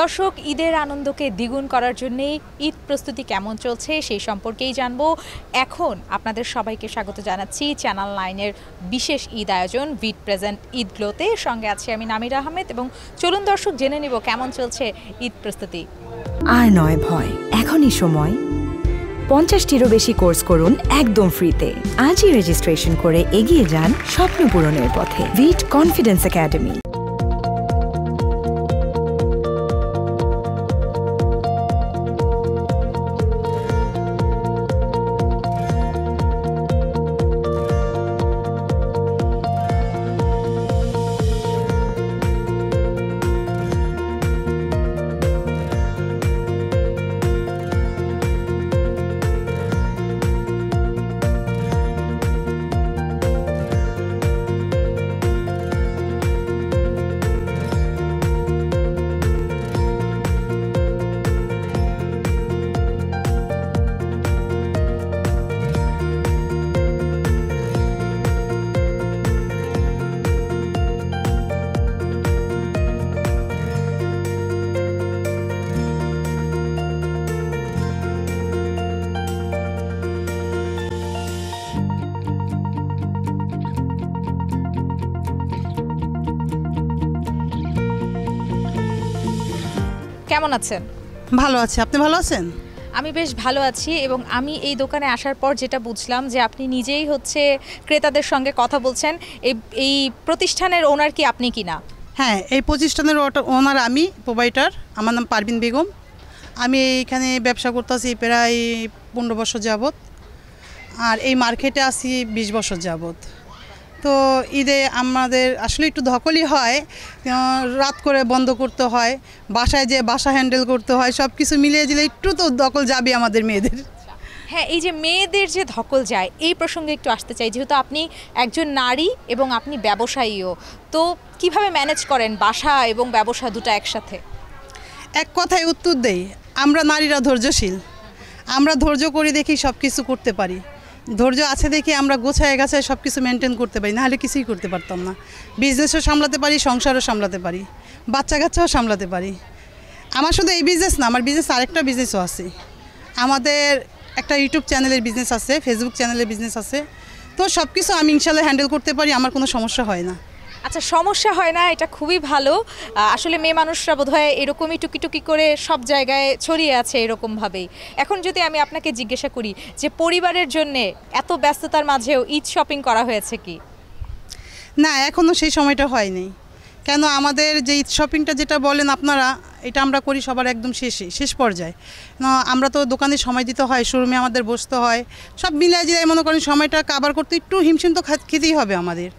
দর্শক, ঈদের আনন্দকে দ্বিগুণ করার জন্যে ঈদ প্রস্তুতি কেমন চলছে সেই সম্পর্কেই জানবো। এখন আপনাদের সবাইকে স্বাগত জানাচ্ছি চ্যানেল 9-এর বিশেষ ঈদ আয়োজন ভিট প্রেজেন্ট ঈদ গ্লোতে। সঙ্গে আছি আমি নামিরা আহমেদ এবং চলুন দর্শক জেনে নিব কেমন চলছে ঈদ প্রস্তুতি। আর নয় ভয়, এখনই সময়। 50টিরও বেশি কোর্স করুন একদম ফ্রিতে। আজই রেজিস্ট্রেশন করে এগিয়ে যান স্বপ্ন পূরণের পথে। ভিট কনফিডেন্স একাডেমি। কেমন আছেন? ভালো আছি, আপনি ভালো আছেন? আমি বেশ ভালো আছি এবং আমি এই দোকানে আসার পর যেটা বুঝলাম যে আপনি নিজেই হচ্ছে ক্রেতাদের সঙ্গে কথা বলছেন। এই প্রতিষ্ঠানের ওনার কি আপনি কি না? হ্যাঁ, এই প্রতিষ্ঠানের ওনার আমি, প্রোভাইডার। আমার নাম পারভিন বেগম। আমি এইখানে ব্যবসা করতেছি প্রায় 15 বছর যাবত, আর এই মার্কেটে আসি 20 বছর যাবত। তো ঈদে আমাদের আসলে একটু ধকলই হয়, রাত করে বন্ধ করতে হয়, বাসায় যে বাসা হ্যান্ডেল করতে হয়, সব কিছু মিলিয়ে দিলে একটু তো ধকল যাবে আমাদের মেয়েদের। হ্যাঁ, এই যে মেয়েদের যে ধকল যায় এই প্রসঙ্গে একটু আসতে চাই, যেহেতু আপনি একজন নারী এবং আপনি ব্যবসায়ীও, তো কিভাবে ম্যানেজ করেন বাসা এবং ব্যবসা দুটো একসাথে? এক কথায় উত্তর দেই, আমরা নারীরা ধৈর্যশীল। আমরা ধৈর্য করে দেখি সব কিছু করতে পারি। ধৈর্য আছে দেখি আমরা গোছায় গাছায় সব কিছু মেনটেন করতে পারি, নাহলে কিছুই করতে পারতাম না। বিজনেসও সামলাতে পারি, সংসারও সামলাতে পারি, বাচ্চা কাচ্চাও সামলাতে পারি। আমার শুধু এই বিজনেস না, আমার বিজনেস আরেকটা বিজনেসও আছে। আমাদের একটা ইউটিউব চ্যানেলের বিজনেস আছে, ফেসবুক চ্যানেলের বিজনেস আছে। তো সব কিছু আমি ইনশাল্লাহ হ্যান্ডেল করতে পারি, আমার কোনো সমস্যা হয় না। আচ্ছা, সমস্যা হয় না, এটা খুবই ভালো। আসলে মেয়ে মানুষরা বোধহয় এরকমই টুকি করে সব জায়গায় ছড়িয়ে আছে এরকমভাবেই। এখন যদি আমি আপনাকে জিজ্ঞাসা করি যে পরিবারের জন্যে এত ব্যস্ততার মাঝেও ঈদ শপিং করা হয়েছে কি? না, এখনও সেই সময়টা হয়নি। কেন, আমাদের যে ঈদ শপিংটা যেটা বলেন আপনারা, এটা আমরা করি সবার একদম শেষ পর্যায়ে। আমরা তো দোকানে সময় দিতে হয়, শোরুমে আমাদের বসতে হয়, সব মিলিয়ে জিলাই মনে করেন সময়টা কাভার করতে একটু হিমশিম তো খেতেই হবে আমাদের।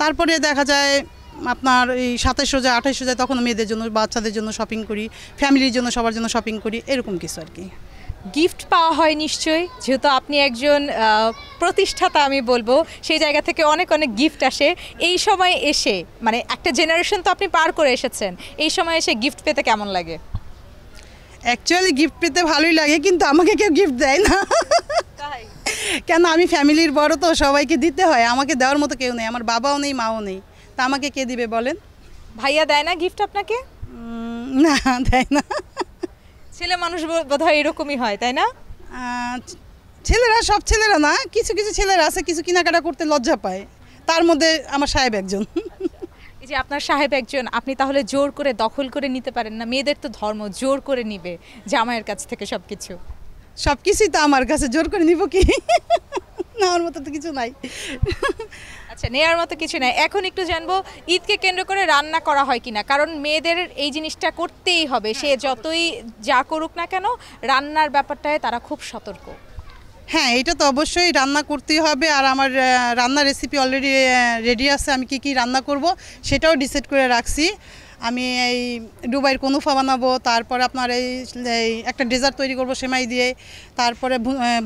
তারপরে দেখা যায় আপনার এই 27 রোজা 28 রোজায় তখন মেয়েদের জন্য, বাচ্চাদের জন্য শপিং করি, ফ্যামিলির জন্য, সবার জন্য শপিং করি, এরকম কিছু আর কি। গিফট পাওয়া হয় নিশ্চয়ই, যেহেতু আপনি একজন প্রতিষ্ঠাতা, আমি বলবো সেই জায়গা থেকে অনেক গিফট আসে। এই সময় এসে, মানে একটা জেনারেশন তো আপনি পার করে এসেছেন, এই সময় এসে গিফট পেতে কেমন লাগে? অ্যাকচুয়ালি গিফট পেতে ভালোই লাগে, কিন্তু আমাকে কেউ গিফট দেয় না। কেন, আমি ফ্যামিলির বড়, তো সবাইকে দিতে হয়, আমাকে দেওয়ার মতো কেউ নেই। আমার বাবাও নেই, মাও নেই, তা আমাকে কে দিবে বলেন? ভাইয়া দেয় না গিফট আপনাকে? না, দেয় না। ছেলে মানুষ বোধহয় এরকমই হয়, তাই না? ছেলেরা, সব ছেলেরা না, কিছু কিছু ছেলেরা আছে কিছু কেনাকাটা করতে লজ্জা পায়, তার মধ্যে আমার সাহেব একজন। এই যে আপনার সাহেব একজন, আপনি তাহলে জোর করে দখল করে নিতে পারেন না? মেয়েদের তো ধর্ম জোর করে নিবে জামাইয়ের কাছ থেকে সব কিছু। সব কিছুই তো আমার কাছে, জোর করে নিব কি? নেওয়ার মতো তো কিছু নাই। আচ্ছা, নেওয়ার মতো কিছু নাই। এখন একটু জানবো ঈদকে কেন্দ্র করে রান্না করা হয় কিনা, কারণ মেয়েদের এই জিনিসটা করতেই হবে, সে যতই যা করুক না কেন রান্নার ব্যাপারটায় তারা খুব সতর্ক। হ্যাঁ, এটা তো অবশ্যই রান্না করতেই হবে, আর আমার রান্নার রেসিপি অলরেডি রেডি আছে। আমি কি রান্না করব সেটাও ডিসাইড করে রাখছি। আমি এই দুবাইয়ের কনুফা বানাবো, তারপরে আপনার এই একটা ডেজার্ট তৈরি করব সেমাই দিয়ে, তারপরে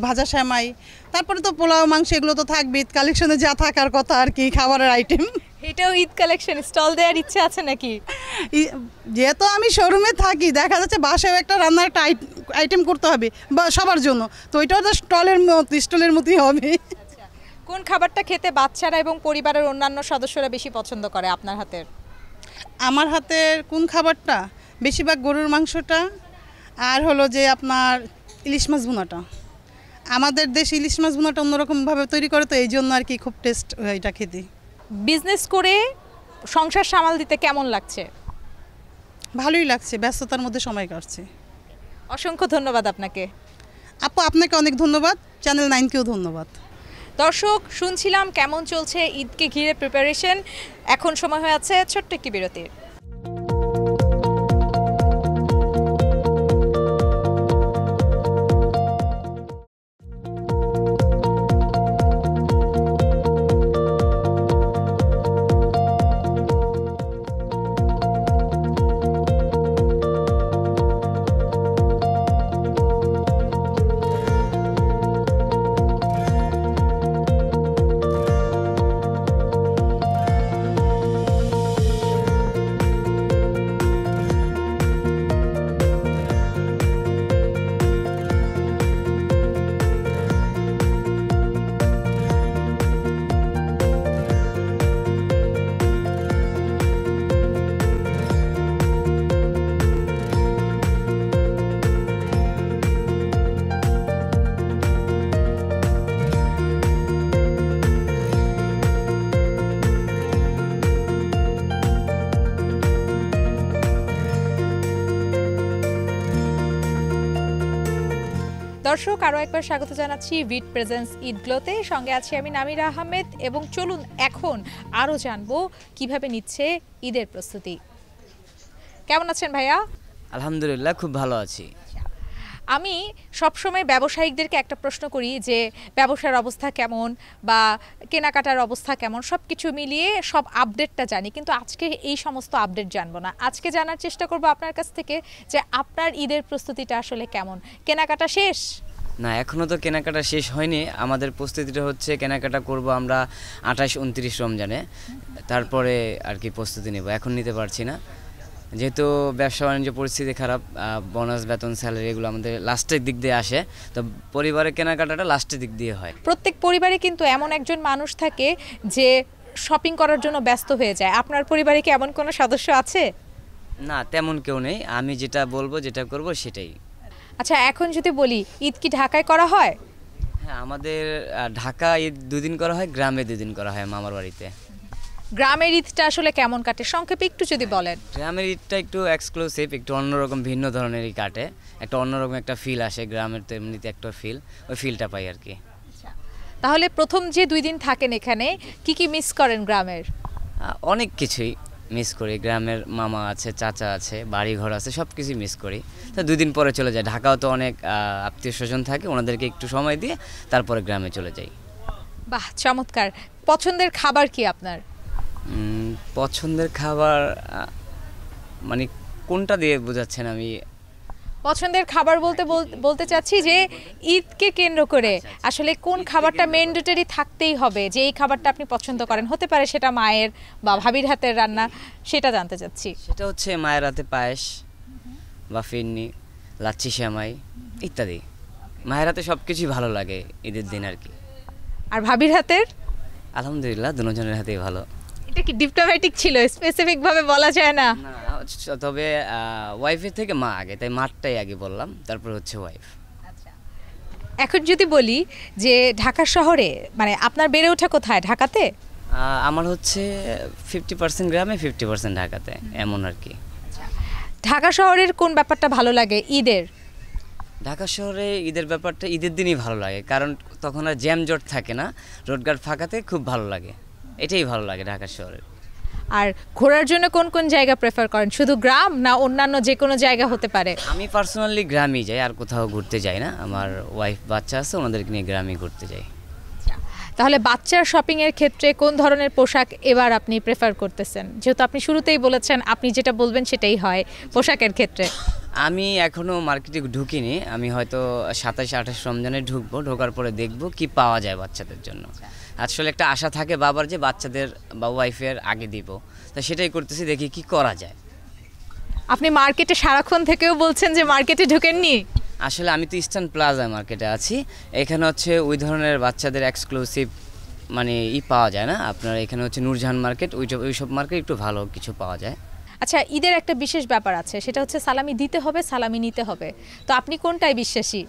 ভাজা সেমাই, তারপরে তো পোলাও মাংস, এগুলো তো থাকবে। ঈদ কালেকশনে যা থাকার কথা আর কি, খাবারের আইটেম। এটাও ঈদ কালেকশন স্টল দেওয়ার ইচ্ছে আছে নাকি? যেহেতু আমি শোরুমে থাকি, দেখা যাচ্ছে বাসায়ও একটা রান্নার একটা আইটেম করতে হবে বা সবার জন্য, তো ওইটাও তো স্টলের মতোই হবে। কোন খাবারটা খেতে বাচ্চারা এবং পরিবারের অন্যান্য সদস্যরা বেশি পছন্দ করে আপনার হাতের? আমার হাতের কোন খাবারটা? বেশিরভাগ গরুর মাংসটা আর হলো যে আপনার ইলিশ মাছ ভুনাটা। আমাদের দেশে ইলিশ মাছ ভুনাটা অন্যরকমভাবে তৈরি করে, তো এই জন্য আর কি খুব টেস্ট এটা খেতে। বিজনেস করে সংসার সামাল দিতে কেমন লাগছে? ভালোই লাগছে, ব্যস্ততার মধ্যে সময় কাটছে। অসংখ্য ধন্যবাদ আপনাকে। আপু আপনাকে অনেক ধন্যবাদ, চ্যানেল 9কেও ধন্যবাদ। দর্শক, শুনছিলাম কেমন চলছে ঈদকে ঘিরে প্রিপারেশন। এখন সময় হয়ে আছে ছোট্ট একটি বিরতির। দর্শক, আরও একবার স্বাগত জানাচ্ছি ভিট প্রেজেন্স ঈদগ্লোতে। সঙ্গে আছি আমি নামিরা আহমেদ, এবং চলুন এখন আরও জানবো কিভাবে নিচ্ছে ঈদের প্রস্তুতি। কেমন আছেন ভাইয়া? আলহামদুলিল্লাহ, খুব ভালো আছি। আমি সবসময় ব্যবসায়িকদেরকে একটা প্রশ্ন করি যে ব্যবসার অবস্থা কেমন বা কেনাকাটার অবস্থা কেমন, সব কিছু মিলিয়ে সব আপডেটটা জানি, কিন্তু আজকে এই সমস্ত আপডেট জানবো না। আজকে জানার চেষ্টা করব আপনার কাছ থেকে যে আপনার ঈদের প্রস্তুতিটা আসলে কেমন। কেনাকাটা শেষ? না, এখনও তো কেনাকাটা শেষ হয়নি। আমাদের প্রস্তুতিটা হচ্ছে কেনাকাটা করব আমরা 28-29 রমজানে, তারপরে আর কি প্রস্তুতি নেব। এখন নিতে পারছি না, যেহেতু ব্যবসা বাণিজ্য পরিস্থিতি খারাপ। বোনাস, বেতন, স্যালারি এগুলো আমাদের লাস্টের দিক দিয়ে আসে, তো পরিবারের কেনাকাটাটা লাস্টের দিক দিয়ে হয়। প্রত্যেক পরিবারে কিন্তু এমন একজন মানুষ থাকে যে শপিং করার জন্য ব্যস্ত হয়ে যায়। আপনার পরিবারে কি এমন কোনো সদস্য আছে? না, তেমন কেউ নেই। আমি যেটা বলবো, যেটা করব সেটাই। আচ্ছা, এখন যদি বলি ঈদ কি ঢাকায় করা হয়? হ্যাঁ, আমাদের ঢাকা ঈদ 2 দিন করা হয়, গ্রামে 2 দিন করা হয় মামার বাড়িতে। গ্রামের ঈদটা আসলে কেমন কাটে সংক্ষেপে একটু যদি বলেন। গ্রামের ঈদটা একটু এক্সক্লুসিভ, একটু অন্যরকম, ভিন্ন ধরনেরই কাটে। একটা অন্যরকম একটা ফিল আসে গ্রামের, তো এমনিতে একটা ফিল, ওই ফিলটা পাই আর কি। তাহলে প্রথম যে 2 দিন থাকেন এখানে কি কি মিস করেন গ্রামের? অনেক কিছুই মিস করি। গ্রামের মামা আছে, চাচা আছে, বাড়ি ঘর আছে, সব কিছুই মিস করি। তো 2 দিন পরে চলে যায়। ঢাকাও তো অনেক আত্মীয় স্বজন থাকে, ওনাদেরকে একটু সময় দিয়ে তারপরে গ্রামে চলে যাই। বাহ, চমৎকার। পছন্দের খাবার কি আপনার? পছন্দের খাবার মানে কোনটা দিয়ে বোঝাচ্ছেন? আমি পছন্দের খাবার বলতে চাচ্ছি যে ঈদকে কেন্দ্র করে আসলে কোন খাবারটা ম্যান্ডেটরি থাকতেই হবে, যে এই খাবারটা আপনি পছন্দ করেন। হতে পারে সেটা মায়ের বা ভাবির হাতের রান্না, সেটা জানতে চাচ্ছি। সেটা হচ্ছে মায়ের হাতে পায়েস বা ফিরনি, লাচ্ছি সেমাই ইত্যাদি। মায়ের হাতে সব কিছুই ভালো লাগে ঈদের দিন আর কি। আর ভাবির হাতের? আলহামদুলিল্লাহ, দুজনের হাতেই ভালো। এটা কি ডিপ্লোম্যাটিক ছিল, স্পেসিফিক ভাবে বলা যায় না? না, তবে ওয়াইফের থেকে মা আগে, তাই মারটাই আগে বললাম, তারপর হচ্ছে ওয়াইফ। এখন যদি বলি যে ঢাকা শহরে, মানে আপনার বেড়ে ওঠা কোথায়? ঢাকাতে? আমার হচ্ছে 50% গ্রামে, 50% ঢাকাতে, এমন আর কি। ঢাকা শহরের কোন ব্যাপারটা ভালো লাগে ঈদের? ঢাকা শহরে ঈদের ব্যাপারটা ঈদের দিনই ভালো লাগে, কারণ তখন আর জ্যাম জট থাকে না, রোডঘাট ফাঁকাতে খুব ভালো লাগে। এটাই ভালো লাগে ঢাকা শহরে। আর ঘোরার জন্য কোন কোন জায়গা প্রেফার করেন? শুধু গ্রাম না অন্যান্য যে কোনো জায়গা হতে পারে? আমি পার্সোনালি গ্রামই যাই, আর কোথাও ঘুরতে যাই না। আমার ওয়াইফ, বাচ্চা আছে, ওনাদেরকে নিয়ে গ্রামে ঘুরতে যাই। তাহলে বাচ্চার শপিংয়ের ক্ষেত্রে কোন ধরনের পোশাক এবার আপনি প্রেফার করতেছেন? যেহেতু আপনি শুরুতেই বলেছেন আপনি যেটা বলবেন সেটাই হয় পোশাকের ক্ষেত্রে। আমি এখনও মার্কেটে ঢুকিনি। আমি হয়তো 27-28 রমজানে ঢুকবো। ঢোকার পরে দেখব কি পাওয়া যায় বাচ্চাদের জন্য। আসলে একটা আশা থাকে বাবার যে বাচ্চাদের বা ওয়াইফের আগে দিব, তো সেটাই করতেছি, দেখি কি করা যায়। আপনি মার্কেটে সারাক্ষণ থেকেও বলছেন যে মার্কেটে ঢুকেননি? আসলে আমি তো ইস্টার্ন প্লাজা মার্কেটে আছি। এখানে হচ্ছে ওই ধরনের বাচ্চাদের এক্সক্লুসিভ মানে পাওয়া যায় না। আপনার এখানে হচ্ছে নূরজাহান মার্কেট, ওইসব মার্কেট একটু ভালো কিছু পাওয়া যায়। আচ্ছা, ঈদের একটা বিশেষ ব্যাপার আছে, সেটা হচ্ছে সালামি দিতে হবে, সালামি নিতে হবে। তো আপনি কোনটায় বিশ্বাসী?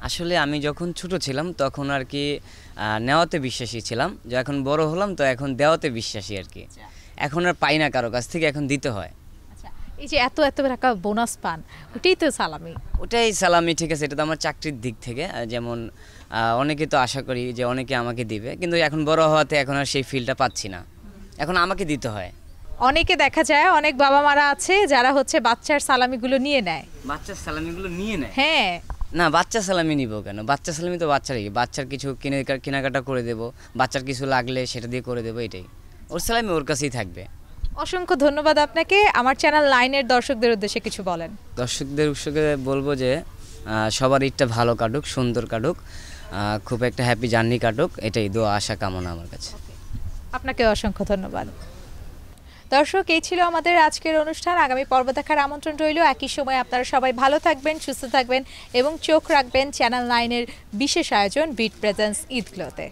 আসলে আমি যখন ছোট ছিলাম তখন আর কি নেওয়াতে বিশ্বাসী ছিলাম, যে এখন বড় হলাম তো এখন দেওয়াতে বিশ্বাসী আর কি। এখন আর পাই না কারো কাছ থেকে, এখন দিতে হয়। আচ্ছা, এই যে এত এত টাকা বোনাস পান, ওটাই তো সালামি। ওটাই সালামি, ঠিক আছে। এটা তো আমার চাকরির দিক থেকে, যেমন অনেকে তো আশা করি যে অনেকে আমাকে দিবে, কিন্তু এখন বড় হওয়াতে এখন আর সেই ফিলটা পাচ্ছি না, এখন আমাকে দিতে হয়। অনেকে দেখা যায়, অনেক বাবা মারা আছে যারা হচ্ছে বাচ্চার সালামিগুলো নিয়ে নেয়। বাচ্চার সালামিগুলো নিয়ে নেয়? হ্যাঁ। না, বাচ্চা সালামি নিব কেন? বাচ্চা সালামি তো বাচ্চারই, বাচ্চার কিছু কেনাকাটা করে দেব, বাচ্চার কিছু লাগলে সেটা দিয়ে করে দেবো, এটাই। ওর সালামি ওর কাছেই থাকবে। অসংখ্য ধন্যবাদ আপনাকে। আমার চ্যানেল লাইনের দর্শকদের উদ্দেশ্যে কিছু বলেন। দর্শকদের উৎসকে বলবো যে সবার ঈদটা ভালো কাটুক, সুন্দর কাটুক, খুব একটা হ্যাপি জার্নি কাটুক, এটাই দোয়া আশা কামনা আমার কাছে। আপনাকে অসংখ্য ধন্যবাদ। দর্শক, এই ছিল আমাদের আজকের অনুষ্ঠান। আগামী পর্ব দেখার আমন্ত্রণ রইল। একই সময় আপনারা সবাই ভালো থাকবেন, সুস্থ থাকবেন এবং চোখ রাখবেন চ্যানেল 9-এর বিশেষ আয়োজন বিট প্রেজেন্স ঈদগুলোতে।